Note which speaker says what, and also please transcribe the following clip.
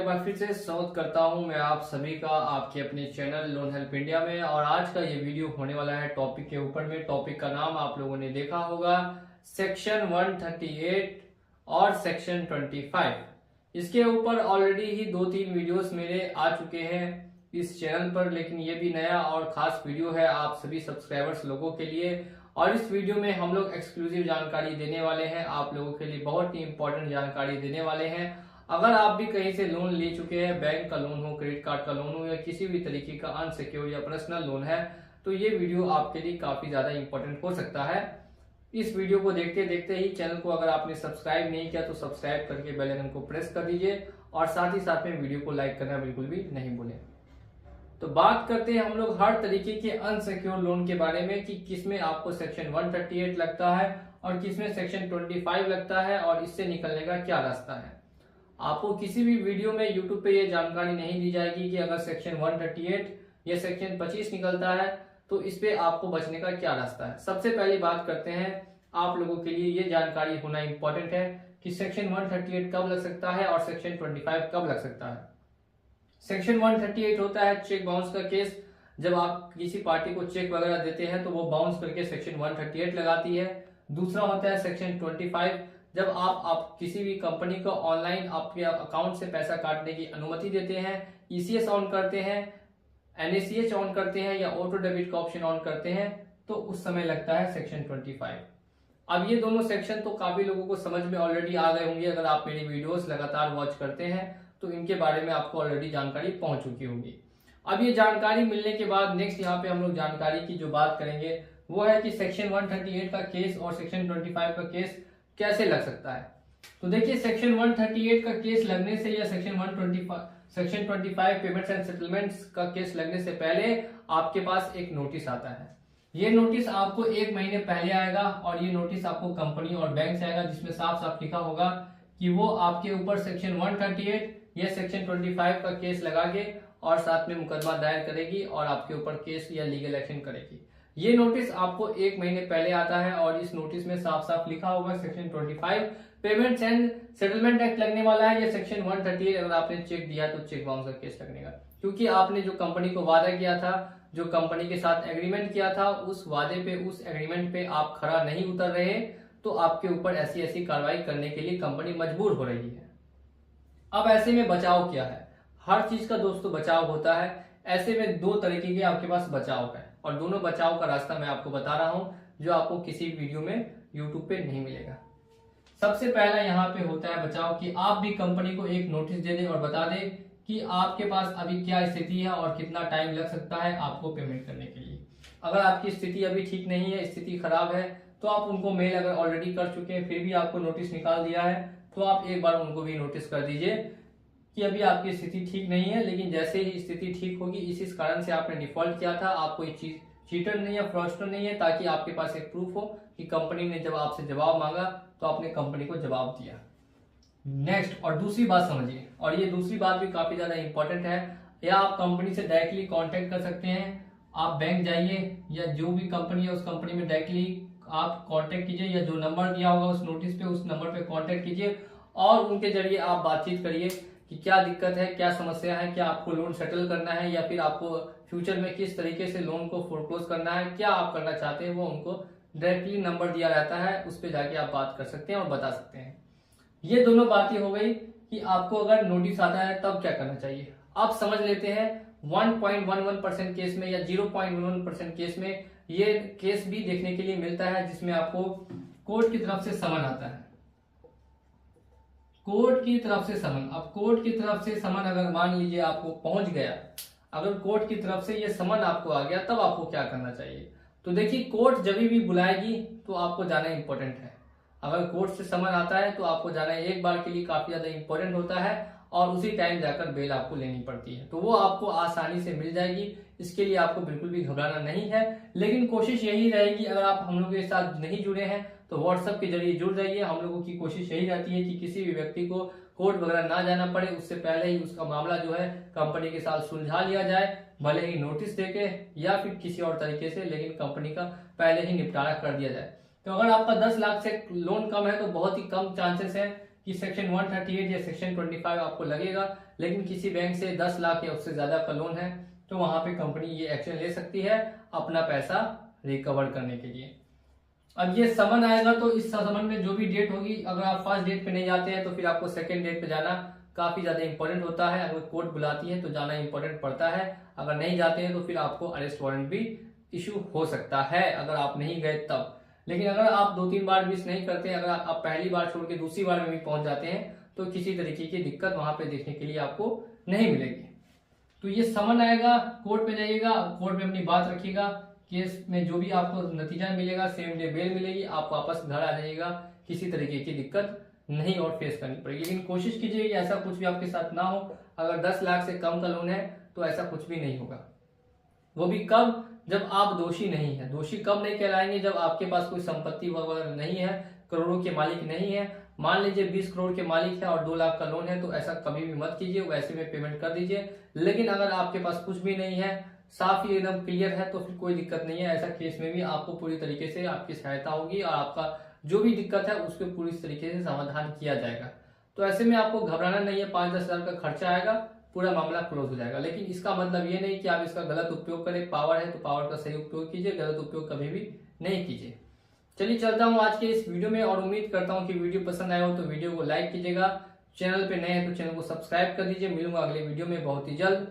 Speaker 1: बार फिर से स्वागत करता हूं मैं आप सभी का आपके अपने चैनल लोन हेल्प इंडिया में। और आज का ये वीडियो होने वाला है टॉपिक के ऊपर में। टॉपिक का नाम आप लोगों ने देखा होगा, सेक्शन 138 और सेक्शन 25। इसके ऊपर ऑलरेडी ही 2-3 वीडियोस मेरे आ चुके हैं इस चैनल पर, लेकिन ये भी नया और खास वीडियो है आप सभी सब्सक्राइबर्स लोगों के लिए। और इस वीडियो में हम लोग एक्सक्लूसिव जानकारी देने वाले हैं, आप लोगों के लिए बहुत ही इंपॉर्टेंट जानकारी देने वाले हैं। अगर आप भी कहीं से लोन ले चुके हैं, बैंक का लोन हो, क्रेडिट कार्ड का लोन हो या किसी भी तरीके का अनसिक्योर्ड या पर्सनल लोन है, तो ये वीडियो आपके लिए काफी ज्यादा इंपॉर्टेंट हो सकता है। इस वीडियो को देखते देखते ही चैनल को अगर आपने सब्सक्राइब नहीं किया तो सब्सक्राइब करके बेल आइकन को प्रेस कर दीजिए और साथ ही साथ में वीडियो को लाइक करना बिल्कुल भी नहीं भूलें। तो बात करते हैं हम लोग हर तरीके के अनसिक्योर्ड लोन के बारे में कि किसमें आपको सेक्शन 138 लगता है और किसमें सेक्शन 25 लगता है और इससे निकलने का क्या रास्ता है। आपको किसी भी वीडियो में यूट्यूब पे ये जानकारी नहीं दी जाएगी कि अगर सेक्शन 138 या सेक्शन 25 निकलता है तो इस पे आपको बचने का क्या रास्ता है। सबसे पहले बात करते हैं, आप लोगों के लिए ये जानकारी होना इंपॉर्टेंट है कि सेक्शन 138 कब लग सकता है और सेक्शन 25 कब लग सकता है। सेक्शन 138 होता है चेक बाउंस का केस। जब आप किसी पार्टी को चेक वगैरह देते हैं तो वो बाउंस करके सेक्शन 138 लगाती है। दूसरा होता है सेक्शन 25, जब आप किसी भी कंपनी को ऑनलाइन आपके अकाउंट से पैसा काटने की अनुमति देते हैं, ईसीएस ऑन करते हैं, एनएसीएच ऑन करते हैं या ऑटो डेबिट का ऑप्शन ऑन करते हैं, तो उस समय लगता है सेक्शन 25। अब ये दोनों सेक्शन तो काफी लोगों को समझ में ऑलरेडी आ गए होंगे। अगर आप मेरी वीडियोस लगातार वॉच करते हैं तो इनके बारे में आपको ऑलरेडी जानकारी पहुंच चुकी होगी। अब ये जानकारी मिलने के बाद नेक्स्ट यहाँ पे हम लोग जानकारी की जो बात करेंगे वो है कि सेक्शन 138 का केस और सेक्शन 25 का केस कैसे लग सकता है। तो देखिए, सेक्शन 138 का केस लगने से या सेक्शन 25 पेमेंट्स एंड सेटलमेंट्स का केस लगने से पहले आपके पास एक नोटिस आता है। ये नोटिस आपको 1 महीने पहले आएगा और ये नोटिस आपको कंपनी और बैंक से आएगा, जिसमें साफ साफ लिखा होगा कि वो आपके ऊपर सेक्शन 138 या सेक्शन 25 का केस लगा के और साथ में मुकदमा दायर करेगी और आपके ऊपर केस या लीगल एक्शन करेगी। ये नोटिस आपको 1 महीने पहले आता है और इस नोटिस में साफ साफ लिखा होगा section 25 payments and settlement act लगने वाला है या सेक्शन 138 अगर आपने चेक दिया तो चेक बाउंस का केस लगने का। क्योंकि आपने जो कंपनी को वादा किया था, जो कंपनी के साथ एग्रीमेंट किया था, उस वादे पे, उस एग्रीमेंट पे आप खरा नहीं उतर रहे तो आपके ऊपर ऐसी ऐसी कार्रवाई करने के लिए कंपनी मजबूर हो रही है। अब ऐसे में बचाव क्या है? हर चीज का दोस्तों बचाव होता है। ऐसे में 2 तरीके के आपके पास बचाव है और दोनों बचाव का रास्ता मैं आपको बता रहा हूं जो आपको किसी वीडियो में यूट्यूब पे नहीं मिलेगा। सबसे पहला यहाँ पे होता है बचाव कि आप भी कंपनी को एक नोटिस दे दें और बता दें कि आपके पास अभी क्या स्थिति है और कितना टाइम लग सकता है आपको पेमेंट करने के लिए। अगर आपकी स्थिति अभी ठीक नहीं है, स्थिति खराब है, तो आप उनको मेल अगर ऑलरेडी कर चुके हैं फिर भी आपको नोटिस निकाल दिया है तो आप एक बार उनको भी नोटिस कर दीजिए कि अभी आपकी स्थिति ठीक नहीं है, लेकिन जैसे ही स्थिति ठीक होगी, इस कारण से आपने डिफॉल्ट किया था, आप कोई चीटर नहीं है, फ्रॉस्टर नहीं है, ताकि आपके पास एक प्रूफ हो कि कंपनी ने जब आपसे जवाब मांगा तो आपने कंपनी को जवाब दिया। नेक्स्ट, और दूसरी बात समझिए, और ये दूसरी बात भी काफी ज्यादा इंपॉर्टेंट है, या आप कंपनी से डायरेक्टली कांटेक्ट कर सकते हैं। आप बैंक जाइए या जो भी कंपनी है उस कंपनी में डायरेक्टली आप कांटेक्ट कीजिए या जो नंबर दिया होगा उस नोटिस पे, उस नंबर पे कांटेक्ट कीजिए और उनके जरिए आप बातचीत करिए कि क्या दिक्कत है, क्या समस्या है, क्या आपको लोन सेटल करना है या फिर आपको फ्यूचर में किस तरीके से लोन को फोरक्लोज करना है, क्या आप करना चाहते हैं, वो उनको डायरेक्टली नंबर दिया रहता है, उस पर जाके आप बात कर सकते हैं और बता सकते हैं। ये दोनों बातें हो गई कि आपको अगर नोटिस आता है तब क्या करना चाहिए। आप समझ लेते हैं 1.11% केस में या 0.11% केस में ये केस भी देखने के लिए मिलता है जिसमें आपको कोर्ट की तरफ से समन आता है। कोर्ट की तरफ से समन, अब कोर्ट की तरफ से समन अगर मान लीजिए आपको पहुंच गया, अगर कोर्ट की तरफ से ये समन आपको आ गया तब आपको क्या करना चाहिए। तो देखिए, कोर्ट जब भी बुलाएगी तो आपको जाना इंपॉर्टेंट है। अगर कोर्ट से समन आता है तो आपको जाना एक बार के लिए काफी ज्यादा इंपॉर्टेंट होता है और उसी टाइम जाकर बेल आपको लेनी पड़ती है, तो वो आपको आसानी से मिल जाएगी। इसके लिए आपको बिल्कुल भी घबराना नहीं है, लेकिन कोशिश यही रहेगी, अगर आप हम लोगों के साथ नहीं जुड़े हैं तो व्हाट्सएप के जरिए जुड़ जाइए। हम लोगों की कोशिश यही रहती है कि किसी भी व्यक्ति को कोर्ट वगैरह ना जाना पड़े, उससे पहले ही उसका मामला जो है कंपनी के साथ सुलझा लिया जाए, भले ही नोटिस देके या फिर किसी और तरीके से, लेकिन कंपनी का पहले ही निपटारा कर दिया जाए। तो अगर आपका 10 लाख से लोन कम है तो बहुत ही कम चांसेस है कि सेक्शन 138 या सेक्शन 25 आपको लगेगा, लेकिन किसी बैंक से 10 लाख या उससे ज्यादा का लोन है तो वहां पे कंपनी ये एक्शन ले सकती है अपना पैसा रिकवर करने के लिए। अब ये समन आएगा तो इस समन में जो भी डेट होगी, अगर आप फर्स्ट डेट पे नहीं जाते हैं तो फिर आपको सेकंड डेट पे जाना काफी ज्यादा इंपॉर्टेंट होता है। अगर कोर्ट बुलाती है तो जाना इंपॉर्टेंट पड़ता है, अगर नहीं जाते हैं तो फिर आपको अरेस्ट वारंट भी इशू हो सकता है अगर आप नहीं गए तब। लेकिन अगर आप 2-3 बार मिस नहीं करते, अगर आप पहली बार छोड़ के दूसरी बार में भी पहुंच जाते हैं तो किसी तरीके की दिक्कत वहां पे देखने के लिए आपको नहीं मिलेगी। तो ये समन आएगा, कोर्ट में जाइएगा, कोर्ट में अपनी बात रखिएगा, केस में जो भी आपको नतीजा मिलेगा सेम डे बेल मिलेगी, आप वापस घर आ जाइएगा, किसी तरीके की दिक्कत नहीं और फेस करनी पड़ेगी। लेकिन कोशिश कीजिए कि ऐसा कुछ भी आपके साथ ना हो। अगर 10 लाख से कम का लोन है तो ऐसा कुछ भी नहीं होगा, वो भी कब, जब आप दोषी नहीं है। दोषी कब नहीं कहलाएंगे, जब आपके पास कोई संपत्ति वगैरह नहीं है, करोड़ों के मालिक नहीं है। मान लीजिए 20 करोड़ के मालिक है और 2 लाख का लोन है तो ऐसा कभी भी मत कीजिए, वैसे में पेमेंट कर दीजिए। लेकिन अगर आपके पास कुछ भी नहीं है, साफ ही एकदम क्लियर है, तो फिर कोई दिक्कत नहीं है। ऐसा केस में भी आपको पूरी तरीके से आपकी सहायता होगी और आपका जो भी दिक्कत है उसको पूरी तरीके से समाधान किया जाएगा। तो ऐसे में आपको घबराना नहीं है, 5-10 हजार का खर्चा आएगा, पूरा मामला क्लोज हो जाएगा। लेकिन इसका मतलब ये नहीं कि आप इसका गलत उपयोग करें। पावर है तो पावर का सही उपयोग कीजिए, गलत उपयोग कभी भी नहीं कीजिए। चलिए चलता हूँ आज के इस वीडियो में और उम्मीद करता हूँ कि वीडियो पसंद आया हो तो वीडियो को लाइक कीजिएगा, चैनल पे नए हैं तो चैनल को सब्सक्राइब कर दीजिए। मिलूंगा अगले वीडियो में बहुत ही जल्द।